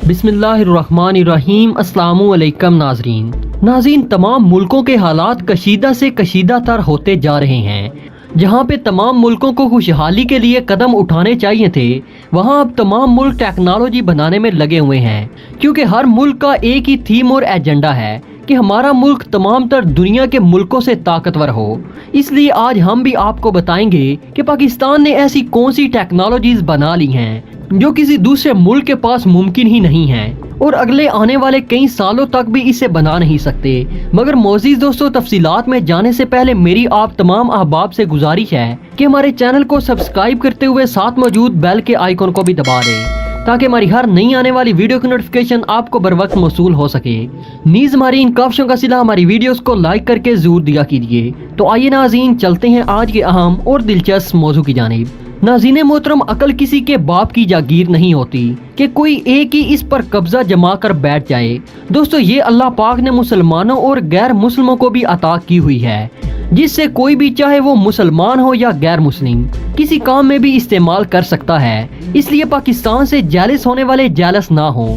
बिस्मिल्लाहिर्रहमानिर्रहीम। अस्सलामुअलैकुम नाज़रीन, तमाम मुल्कों के हालात कशीदा से कशीदा तर होते जा रहे हैं। जहाँ पे तमाम मुल्कों को खुशहाली के लिए कदम उठाने चाहिए थे, वहाँ अब तमाम मुल्क टेक्नोलॉजी बनाने में लगे हुए हैं, क्योंकि हर मुल्क का एक ही थीम और एजेंडा है कि हमारा मुल्क तमाम तर दुनिया के मुल्कों से ताकतवर हो। इसलिए आज हम भी आपको बताएंगे कि पाकिस्तान ने ऐसी कौन सी टेक्नोलॉजीज बना ली हैं जो किसी दूसरे मुल्क के पास मुमकिन ही नहीं है और अगले आने वाले कई सालों तक भी इसे बना नहीं सकते। मगर मोअज़्ज़िज़ दोस्तों, तफसीलात में जाने से पहले मेरी आप तमाम अहबाब से गुजारिश है कि हमारे चैनल को सब्सक्राइब करते हुए साथ मौजूद बेल के आइकन को भी दबा दें, ताकि हमारी हर नई आने वाली वीडियो की नोटिफिकेशन आपको बर वक्त मौसूल हो सके। नीज हमारी इन काविशों का सिला हमारी वीडियोस को लाइक करके जरूर दिया कीजिए। तो आइए नाज़रीन, चलते हैं आज के अहम और दिलचस्प मौजू की जानिब। नाज़रीन मोहतरम, अकल किसी के बाप की जागीर नहीं होती कि कोई एक ही इस पर कब्जा जमा कर बैठ जाए। दोस्तों, ये अल्लाह पाक ने मुसलमानों और गैर मुस्लिमों को भी अता की हुई है, जिससे कोई भी चाहे वो मुसलमान हो या गैर मुस्लिम किसी काम में भी इस्तेमाल कर सकता है। इसलिए पाकिस्तान से जेलस होने वाले जेलस ना हो।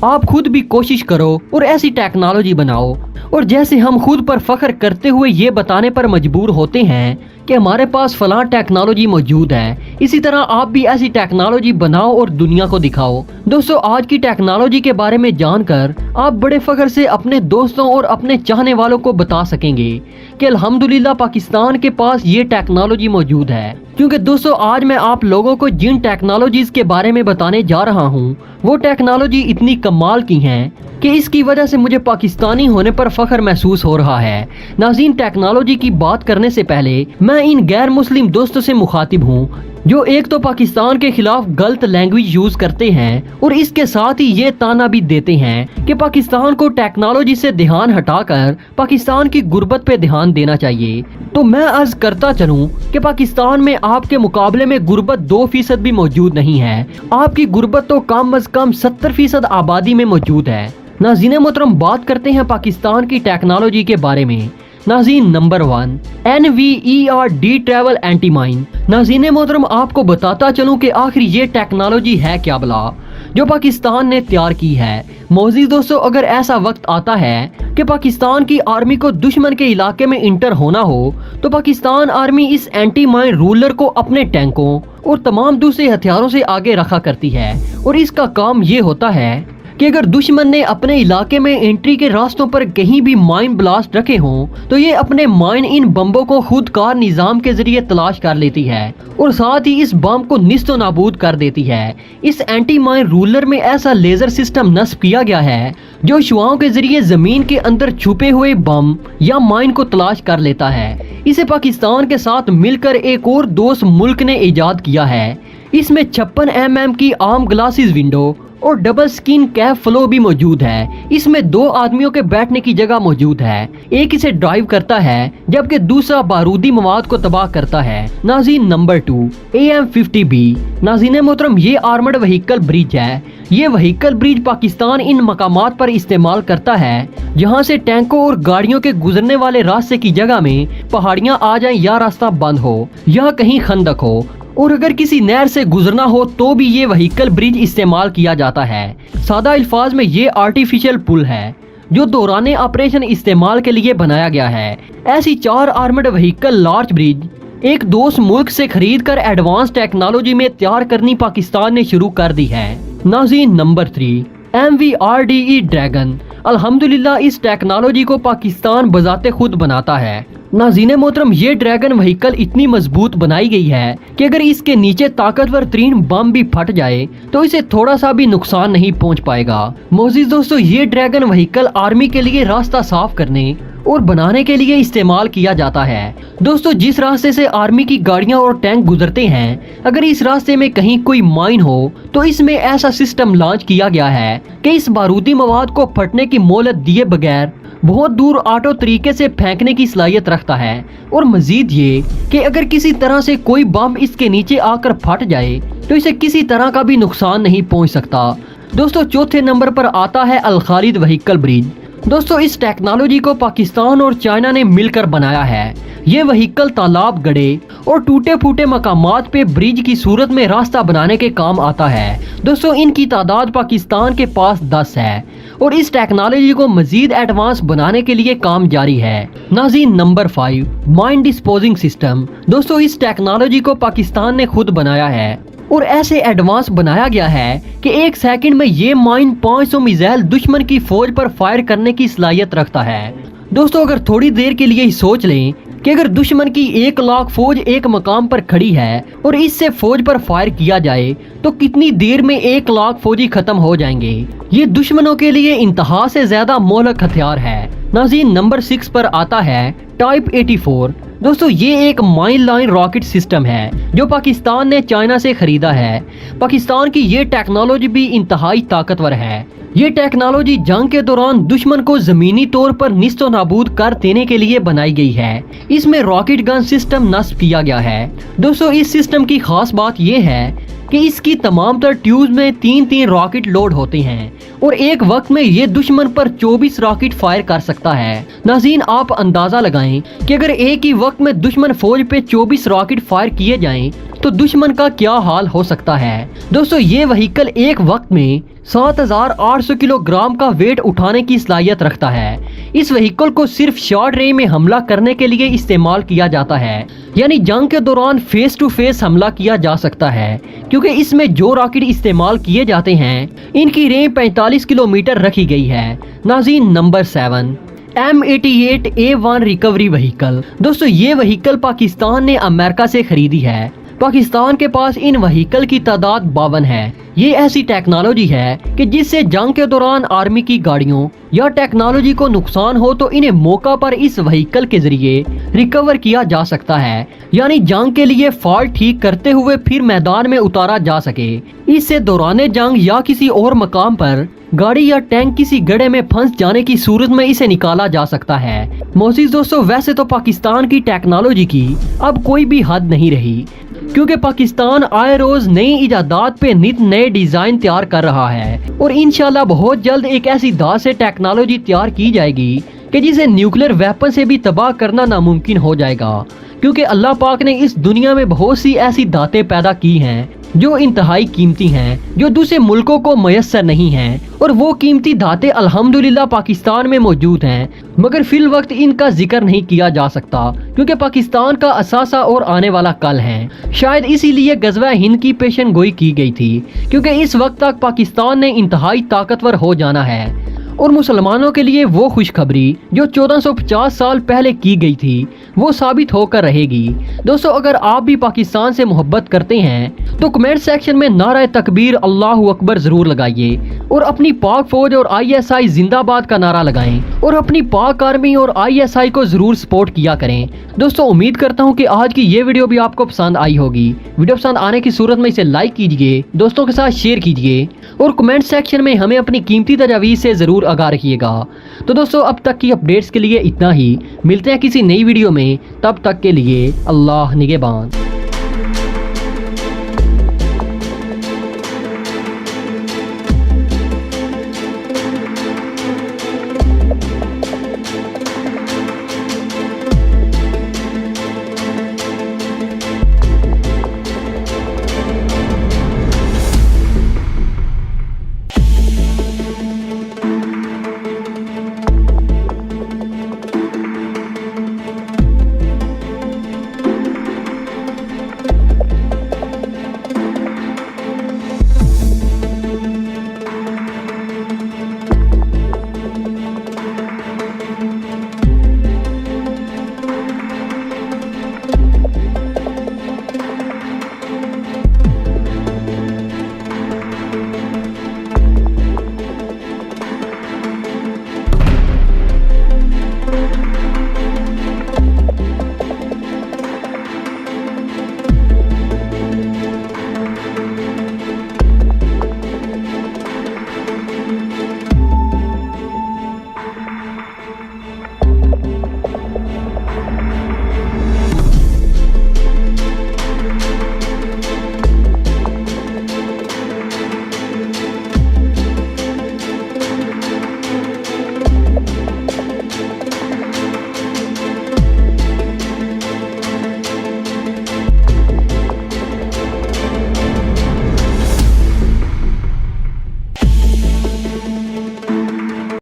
आप खुद भी कोशिश करो और ऐसी टेक्नोलॉजी बनाओ। और जैसे हम खुद पर फख्र करते हुए ये बताने पर मजबूर होते हैं कि हमारे पास फलां टेक्नोलॉजी मौजूद है, इसी तरह आप भी ऐसी टेक्नोलॉजी बनाओ और दुनिया को दिखाओ। दोस्तों, आज की टेक्नोलॉजी के बारे में जानकर आप बड़े फख्र से अपने दोस्तों और अपने चाहने वालों को बता सकेंगे कि अल्हम्दुलिल्लाह पाकिस्तान के पास ये टेक्नोलॉजी मौजूद है। क्योंकि दोस्तों, आज मैं आप लोगों को जिन टेक्नोलॉजीज के बारे में बताने जा रहा हूँ, वो टेक्नोलॉजी इतनी कमाल की हैं कि इसकी वजह से मुझे पाकिस्तानी होने पर फख्र महसूस हो रहा है। नाज़रीन, टेक्नोलॉजी की बात करने से पहले मैं इन गैर मुस्लिम दोस्तों से मुखातिब हूँ जो एक तो पाकिस्तान के खिलाफ गलत लैंग्वेज यूज करते हैं और इसके साथ ही ये ताना भी देते हैं कि पाकिस्तान को टेक्नोलॉजी से ध्यान हटाकर पाकिस्तान की गुर्बत पे ध्यान देना चाहिए। तो मैं अर्ज करता चलूं कि पाकिस्तान में आपके मुकाबले में गुर्बत 2% भी मौजूद नहीं है। आपकी गुर्बत तो कम अज कम 70% आबादी में मौजूद है। नाज़रीन मोहतरम, बात करते हैं पाकिस्तान की टेक्नोलॉजी के बारे में। नाज़रीन, number 1, NVERD travel anti mine. नाज़रीन मोहतरम, आपको बताता चलूं कि आखिर ये टेक्नोलॉजी है क्या भला जो पाकिस्तान ने तैयार की है। मोअज़्ज़िज़ दोस्तों, अगर ऐसा वक्त आता है कि पाकिस्तान की आर्मी को दुश्मन के इलाके में इंटर होना हो, तो पाकिस्तान आर्मी इस एंटी माइन रूलर को अपने टैंकों और तमाम दूसरे हथियारों से आगे रखा करती है। और इसका काम ये होता है कि अगर दुश्मन ने अपने इलाके में एंट्री के रास्तों पर कहीं भी माइन ब्लास्ट रखे हों, तो ये अपने माइन इन बम्बों को खुदकार निजाम के जरिए तलाश कर लेती है और साथ ही इस बम को निस्तो नाबूद कर देती है। इस एंटी माइन रूलर में ऐसा लेजर सिस्टम नस्ब किया गया है जो शुआओं के जरिए जमीन के अंदर छुपे हुए बम या माइन को तलाश कर लेता है। इसे पाकिस्तान के साथ मिलकर एक और दोस्त मुल्क ने इजाद किया है। इसमें 56 mm की आर्म ग्लासेस विंडो और डबल स्किन कैप फ्लो भी मौजूद है। इसमें 2 आदमियों के बैठने की जगह मौजूद है। एक इसे ड्राइव करता है जबकि दूसरा बारूदी मवाद को तबाह करता है। नाज़रीन, नंबर 2, AM-50B। नाज़रीन मोहतरम, ये आर्मर्ड व्हीकल ब्रिज है। ये व्हीकल ब्रिज पाकिस्तान इन मकामात पर इस्तेमाल करता है जहाँ से टैंकों और गाड़ियों के गुजरने वाले रास्ते की जगह में पहाड़ियाँ आ जाएं या रास्ता बंद हो या कहीं खंदक हो, और अगर किसी नहर से गुजरना हो तो भी ये व्हीकल ब्रिज इस्तेमाल किया जाता है। सादा अल्फाज में ये आर्टिफिशियल पुल है जो दौराने ऑपरेशन इस्तेमाल के लिए बनाया गया है। ऐसी 4 आर्मर्ड व्हीकल लार्ज ब्रिज एक दोस्त मुल्क से खरीद कर एडवांस टेक्नोलॉजी में तैयार करनी पाकिस्तान ने शुरू कर दी है। नाज़रीन, नंबर 3, MVRDE ड्रैगन। अल्हम्दुलिल्लाह, इस टेक्नोलॉजी को पाकिस्तान बजाते खुद बनाता है। नाज़रीन मोहतरम, ये ड्रैगन व्हीकल इतनी मजबूत बनाई गई है कि अगर इसके नीचे ताकतवर तरीन बम भी फट जाए तो इसे थोड़ा सा भी नुकसान नहीं पहुंच पाएगा। मोअज़्ज़िज़ दोस्तों, ये ड्रैगन व्हीकल आर्मी के लिए रास्ता साफ करने और बनाने के लिए इस्तेमाल किया जाता है। दोस्तों, जिस रास्ते से आर्मी की गाड़ियां और टैंक गुजरते हैं, अगर इस रास्ते में कहीं कोई माइन हो तो इसमें ऐसा सिस्टम लॉन्च किया गया है कि इस बारूदी मवाद को फटने की मोहलत दिए बगैर बहुत दूर ऑटो तरीके से फेंकने की सलाहियत रखता है। और मजीद ये कि अगर किसी तरह से कोई बम इसके नीचे आकर फट जाए तो इसे किसी तरह का भी नुकसान नहीं पहुंच सकता। दोस्तों, चौथे नंबर पर आता है अल खालिद व्हीकल ब्रिज। दोस्तों इस टेक्नोलॉजी को पाकिस्तान और चाइना ने मिलकर बनाया है। ये व्हीकल तालाब, गड्ढे और टूटे फूटे मकामात पे ब्रिज की सूरत में रास्ता बनाने के काम आता है। दोस्तों इनकी तादाद पाकिस्तान के पास 10 है और इस टेक्नोलॉजी को मजीद एडवांस बनाने के लिए काम जारी है। नाज़रीन नंबर 5, माइन डिस्पोजिंग सिस्टम। दोस्तों इस टेक्नोलॉजी को पाकिस्तान ने खुद बनाया है और ऐसे एडवांस बनाया गया है कि 1 सेकंड में ये माइन 500 मिसाइल दुश्मन की फौज पर फायर करने की सलाहियत रखता है। दोस्तों अगर थोड़ी देर के लिए ही सोच लें कि अगर दुश्मन की 1 लाख फौज एक मकाम पर खड़ी है और इससे फौज पर फायर किया जाए तो कितनी देर में 1 लाख फौजी खत्म हो जाएंगे। ये दुश्मनों के लिए इंतहा से ज्यादा मोहलक हथियार है। नाज़रीन नंबर 6 पर आता है टाइप 84। दोस्तों ये एक माइन लाइन रॉकेट सिस्टम है जो पाकिस्तान ने चाइना से खरीदा है। पाकिस्तान की ये टेक्नोलॉजी भी इंतहाई ताकतवर है। ये टेक्नोलॉजी जंग के दौरान दुश्मन को जमीनी तौर पर निस्तो नाबूद कर देने के लिए बनाई गई है। इसमें रॉकेट गन सिस्टम नस्ब किया गया है। दोस्तों इस सिस्टम की खास बात यह है कि इसकी तमाम तर ट्यूब में 3-3 रॉकेट लोड होते हैं और एक वक्त में ये दुश्मन पर 24 रॉकेट फायर कर सकता है। नाज़रीन आप अंदाजा लगाएं कि अगर एक ही वक्त में दुश्मन फौज पे 24 रॉकेट फायर किए जाएं तो दुश्मन का क्या हाल हो सकता है। दोस्तों ये व्हीकल एक वक्त में 7800 किलोग्राम का वेट उठाने की सलाहियत रखता है। इस व्हीकल को सिर्फ शॉर्ट रेंज में हमला करने के लिए इस्तेमाल किया जाता है, यानी जंग के दौरान फेस टू फेस हमला किया जा सकता है, क्योंकि इसमें जो रॉकेट इस्तेमाल किए जाते हैं इनकी रेंज 45 किलोमीटर रखी गई है। नाज़रीन नंबर 7, M88A1 रिकवरी व्हीकल। दोस्तों ये व्हीकल पाकिस्तान ने अमेरिका से खरीदी है। पाकिस्तान के पास इन व्हीकल की तादाद 52 है। ये ऐसी टेक्नोलॉजी है कि जिससे जंग के दौरान आर्मी की गाड़ियों या टेक्नोलॉजी को नुकसान हो तो इन्हें मौका पर इस व्हीकल के जरिए रिकवर किया जा सकता है, यानी जंग के लिए फॉल्ट ठीक करते हुए फिर मैदान में उतारा जा सके। इससे दौरान जंग या किसी और मकाम पर गाड़ी या टैंक किसी गड्ढे में फंस जाने की सूरत में इसे निकाला जा सकता है। मोअज़्ज़िज़ दोस्तों वैसे तो पाकिस्तान की टेक्नोलॉजी की अब कोई भी हद नहीं रही, क्योंकि पाकिस्तान आए रोज नई इजादात पे नित नए डिजाइन तैयार कर रहा है और इंशाल्लाह बहुत जल्द एक ऐसी दात से टेक्नोलॉजी तैयार की जाएगी कि जिसे न्यूक्लियर वेपन से भी तबाह करना नामुमकिन हो जाएगा, क्योंकि अल्लाह पाक ने इस दुनिया में बहुत सी ऐसी दातें पैदा की हैं जो इंतहाई कीमती हैं, जो दूसरे मुल्कों को मयस्सर नहीं हैं, और वो कीमती धातें अल्हम्दुलिल्लाह पाकिस्तान में मौजूद हैं, मगर फिल वक्त इनका जिक्र नहीं किया जा सकता क्योंकि पाकिस्तान का असासा और आने वाला कल है। शायद इसीलिए गज़वा हिंद की पेशन गोई की गई थी, क्योंकि इस वक्त तक पाकिस्तान ने इंतहाई ताकतवर हो जाना है और मुसलमानों के लिए वो खुशखबरी जो 1450 साल पहले की गई थी वो साबित होकर रहेगी। दोस्तों अगर आप भी पाकिस्तान से मोहब्बत करते हैं तो कमेंट सेक्शन में नारा तकबीर अल्लाहु अकबर जरूर लगाइए और अपनी पाक फौज और ISI जिंदाबाद का नारा लगाएं और अपनी पाक आर्मी और ISI को जरूर सपोर्ट किया करें। दोस्तों उम्मीद करता हूँ कि आज की ये वीडियो भी आपको पसंद आई होगी। वीडियो पसंद आने की सूरत में इसे लाइक कीजिए, दोस्तों के साथ शेयर कीजिए और कमेंट सेक्शन में हमें अपनी कीमती तजावीज़ से ज़रूर आगाह रखिएगा। तो दोस्तों अब तक की अपडेट्स के लिए इतना ही, मिलते हैं किसी नई वीडियो में, तब तक के लिए अल्लाह निगहबान।